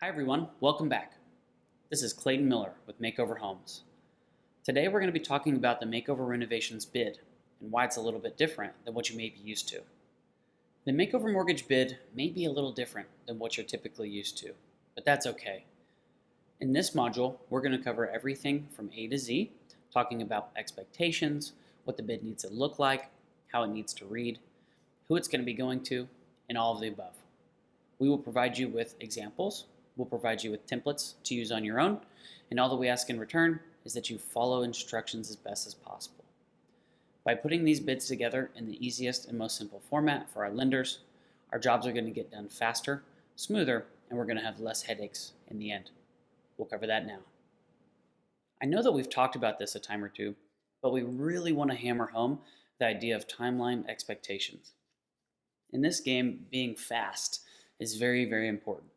Hi everyone, welcome back. This is Clayton Miller with Makeover Homes. Today we're going to be talking about the Makeover Renovations bid and why it's a little bit different than what you may be used to. The Makeover Mortgage bid may be a little different than what you're typically used to, but that's okay. In this module, we're going to cover everything from A to Z, talking about expectations, what the bid needs to look like, how it needs to read, who it's going to be going to, and all of the above. We will provide you with examples. We'll provide you with templates to use on your own, and all that we ask in return is that you follow instructions as best as possible. By putting these bids together in the easiest and most simple format for our lenders, our jobs are going to get done faster, smoother, and we're going to have less headaches in the end. We'll cover that now. I know that we've talked about this a time or two, but we really want to hammer home the idea of timeline expectations. In this game, being fast is very, very important.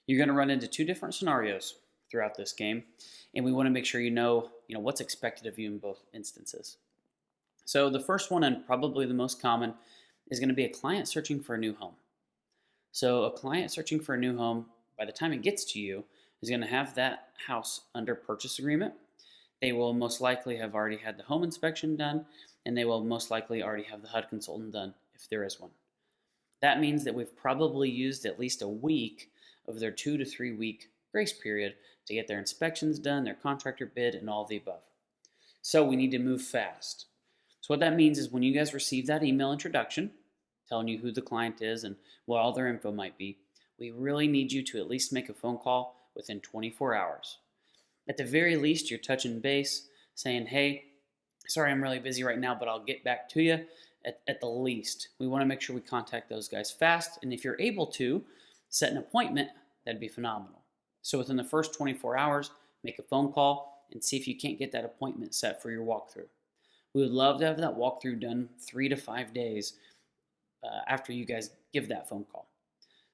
You're going to run into two different scenarios throughout this game, and we want to make sure you know what's expected of you in both instances. So the first one, and probably the most common, is going to be a client searching for a new home. So a client searching for a new home, by the time it gets to you, is going to have that house under purchase agreement. They will most likely have already had the home inspection done, and they will most likely already have the HUD consultant done if there is one. That means that we've probably used at least a week of their 2 to 3 week grace period to get their inspections done, their contractor bid, and all of the above. So we need to move fast. So what that means is when you guys receive that email introduction telling you who the client is and what all their info might be, we really need you to at least make a phone call within 24 hours. At the very least, you're touching base, saying, hey, sorry I'm really busy right now, but I'll get back to you. At the least, we want to make sure we contact those guys fast, and if you're able to set an appointment, that'd be phenomenal. So within the first 24 hours, make a phone call and see if you can't get that appointment set for your walkthrough. We would love to have that walkthrough done 3 to 5 days after you guys give that phone call.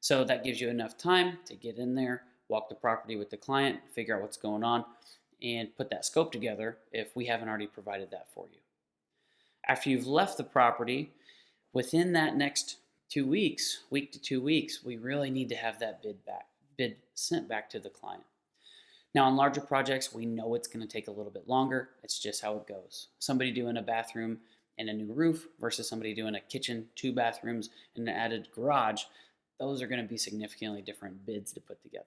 So that gives you enough time to get in there, walk the property with the client, figure out what's going on, and put that scope together if we haven't already provided that for you. After you've left the property, within that next 2 weeks, week to 2 weeks, we really need to have that bid sent back to the client. Now, on larger projects, we know it's going to take a little bit longer. It's just how it goes. Somebody doing a bathroom and a new roof versus somebody doing a kitchen, 2 bathrooms, and an added garage, those are going to be significantly different bids to put together.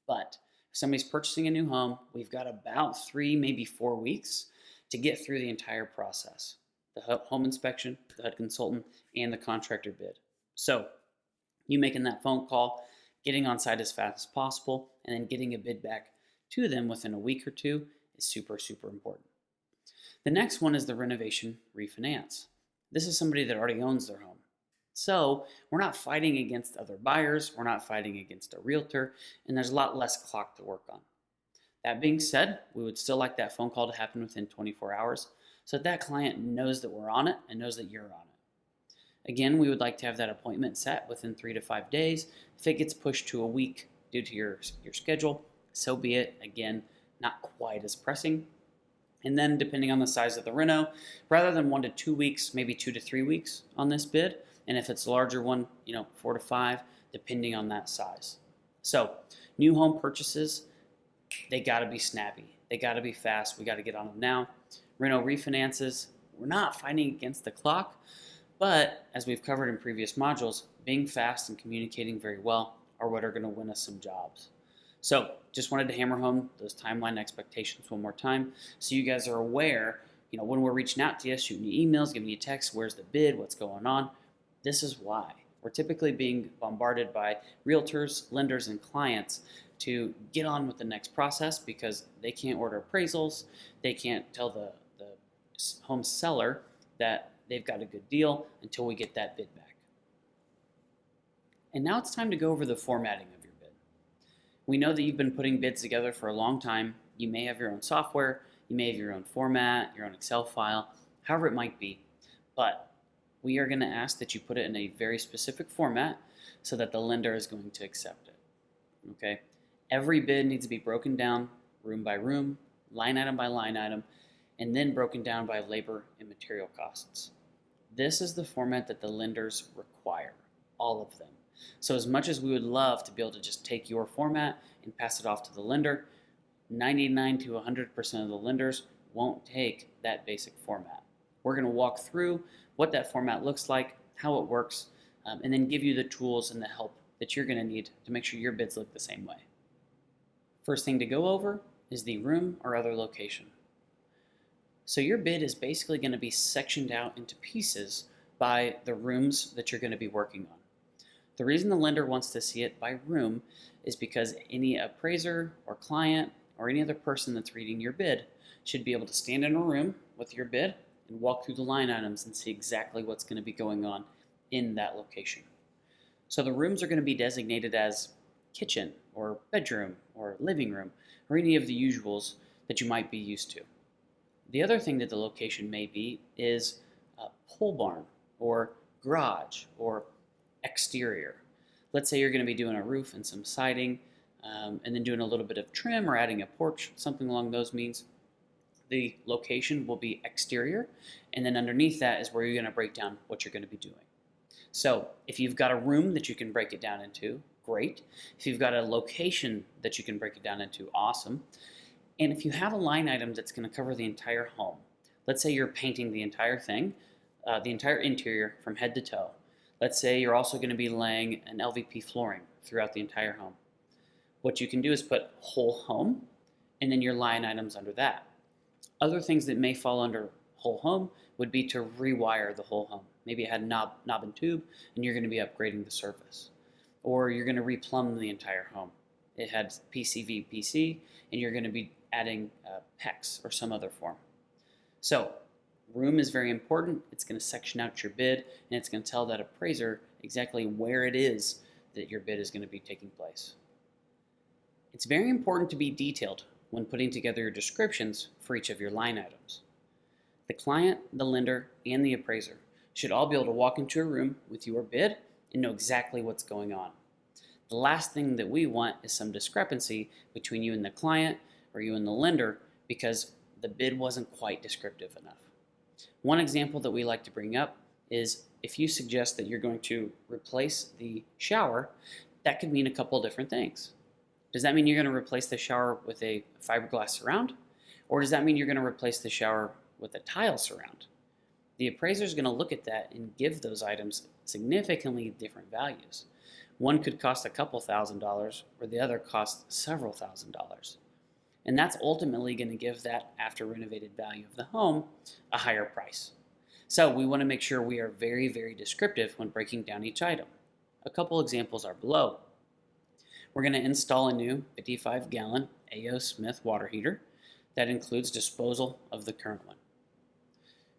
But if somebody's purchasing a new home, we've got about 3, maybe 4 weeks to get through the entire process. The home inspection, the HUD consultant, and the contractor bid. So you making that phone call, getting on site as fast as possible, and then getting a bid back to them within a week or 2 is super, super important. The next one is the renovation refinance. This is somebody that already owns their home. So we're not fighting against other buyers, we're not fighting against a realtor, and there's a lot less clock to work on. That being said, we would still like that phone call to happen within 24 hours so that client knows that we're on it and knows that you're on it. Again, we would like to have that appointment set within 3 to 5 days. If it gets pushed to a week due to your schedule, so be it. Again, not quite as pressing. And then depending on the size of the reno, rather than 1 to 2 weeks, maybe 2 to 3 weeks on this bid. And if it's a larger one, 4 to 5, depending on that size. So new home purchases, they got to be snappy. They got to be fast. We got to get on them now. Reno refinances, we're not fighting against the clock, but as we've covered in previous modules, being fast and communicating very well are what are going to win us some jobs. So just wanted to hammer home those timeline expectations one more time so you guys are aware, when we're reaching out to you, shooting you emails, giving you texts, where's the bid, what's going on. This is why. We're typically being bombarded by realtors, lenders, and clients to get on with the next process because they can't order appraisals, they can't tell the home seller that they've got a good deal until we get that bid back. And now it's time to go over the formatting of your bid. We know that you've been putting bids together for a long time. You may have your own software, you may have your own format, your own Excel file, however it might be. But we are going to ask that you put it in a very specific format so that the lender is going to accept it. Okay? Every bid needs to be broken down room by room, line item by line item, and then broken down by labor and material costs. This is the format that the lenders require, all of them. So as much as we would love to be able to just take your format and pass it off to the lender, 99 to 100% of the lenders won't take that basic format. We're going to walk through what that format looks like, how it works, and then give you the tools and the help that you're going to need to make sure your bids look the same way. First thing to go over is the room or other location. So your bid is basically going to be sectioned out into pieces by the rooms that you're going to be working on. The reason the lender wants to see it by room is because any appraiser or client or any other person that's reading your bid should be able to stand in a room with your bid and walk through the line items and see exactly what's going to be going on in that location. So the rooms are going to be designated as kitchen or bedroom or living room or any of the usuals that you might be used to. The other thing that the location may be is a pole barn or garage or exterior. Let's say you're going to be doing a roof and some siding and then doing a little bit of trim or adding a porch, something along those means. The location will be exterior, and then underneath that is where you're going to break down what you're going to be doing. So if you've got a room that you can break it down into, great. If you've got a location that you can break it down into, awesome. And if you have a line item that's going to cover the entire home, let's say you're painting the entire thing, the entire interior from head to toe. Let's say you're also going to be laying an LVP flooring throughout the entire home. What you can do is put whole home and then your line items under that. Other things that may fall under whole home would be to rewire the whole home. Maybe it had knob and tube and you're going to be upgrading the surface. Or you're going to replumb the entire home. It had PCV, PC, and you're going to be adding PEX or some other form. So room is very important. It's going to section out your bid, and it's going to tell that appraiser exactly where it is that your bid is going to be taking place. It's very important to be detailed when putting together your descriptions for each of your line items. The client, the lender, and the appraiser should all be able to walk into a room with your bid and know exactly what's going on. The last thing that we want is some discrepancy between you and the client or you and the lender because the bid wasn't quite descriptive enough. One example that we like to bring up is if you suggest that you're going to replace the shower, that could mean a couple different things. Does that mean you're going to replace the shower with a fiberglass surround? Or does that mean you're going to replace the shower with a tile surround? The appraiser is going to look at that and give those items significantly different values. One could cost a couple $1,000s, or the other cost several $1,000s. And that's ultimately going to give that after renovated value of the home a higher price. So we want to make sure we are very, very descriptive when breaking down each item. A couple examples are below. We're going to install a new 55-gallon A.O. Smith water heater that includes disposal of the current one.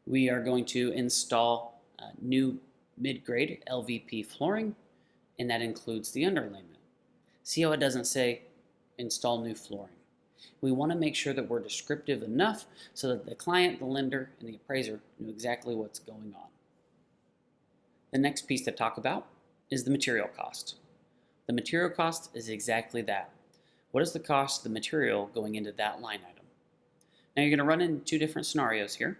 We are going to install new mid-grade LVP flooring, and that includes the underlayment. See how it doesn't say install new flooring. We want to make sure that we're descriptive enough so that the client, the lender, and the appraiser know exactly what's going on. The next piece to talk about is the material cost. The material cost is exactly that. What is the cost of the material going into that line item? Now you're going to run into two different scenarios here.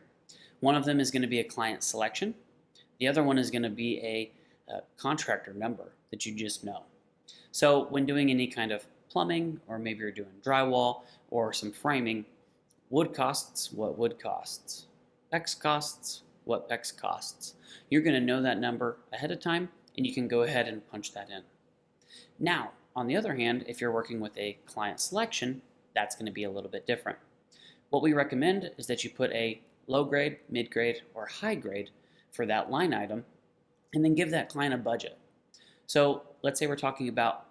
One of them is going to be a client selection. The other one is going to be a contractor number that you just know. So when doing any kind of plumbing, or maybe you're doing drywall or some framing, wood costs what wood costs. PEX costs what PEX costs. You're going to know that number ahead of time, and you can go ahead and punch that in. Now, on the other hand, if you're working with a client selection, that's going to be a little bit different. What we recommend is that you put a low grade, mid grade, or high grade for that line item, and then give that client a budget. So let's say we're talking about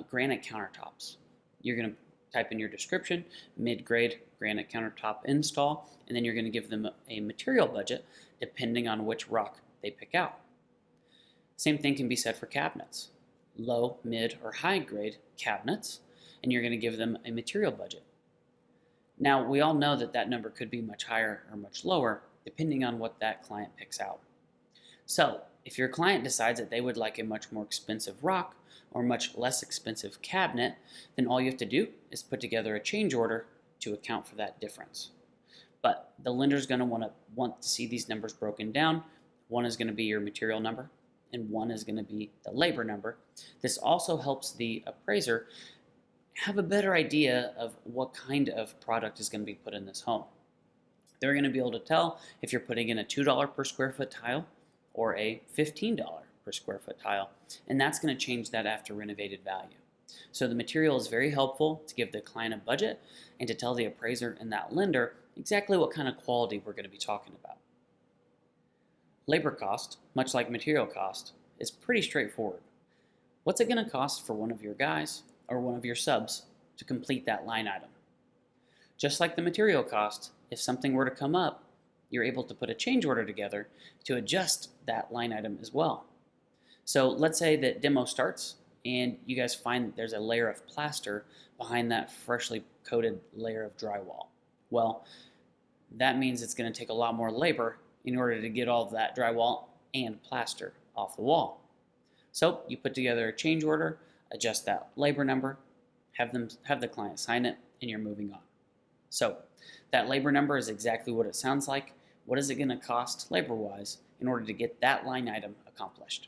granite countertops. You're going to type in your description, mid-grade granite countertop install, and then you're going to give them a material budget depending on which rock they pick out. Same thing can be said for cabinets. Low, mid, or high-grade cabinets, and you're going to give them a material budget. Now, we all know that that number could be much higher or much lower depending on what that client picks out. So, if your client decides that they would like a much more expensive rock or much less expensive cabinet, then all you have to do is put together a change order to account for that difference. But the lender's going to want to see these numbers broken down. One is going to be your material number, and one is going to be the labor number. This also helps the appraiser have a better idea of what kind of product is going to be put in this home. They're going to be able to tell if you're putting in a $2 per square foot tile or a $15 per square foot tile, and that's going to change that after renovated value. So the material is very helpful to give the client a budget and to tell the appraiser and that lender exactly what kind of quality we're going to be talking about. Labor cost, much like material cost, is pretty straightforward. What's it going to cost for one of your guys or one of your subs to complete that line item? Just like the material cost, if something were to come up, you're able to put a change order together to adjust that line item as well. So let's say that demo starts and you guys find that there's a layer of plaster behind that freshly coated layer of drywall. Well, that means it's going to take a lot more labor in order to get all of that drywall and plaster off the wall. So you put together a change order, adjust that labor number, have the client sign it, and you're moving on. So that labor number is exactly what it sounds like. What is it going to cost labor-wise in order to get that line item accomplished?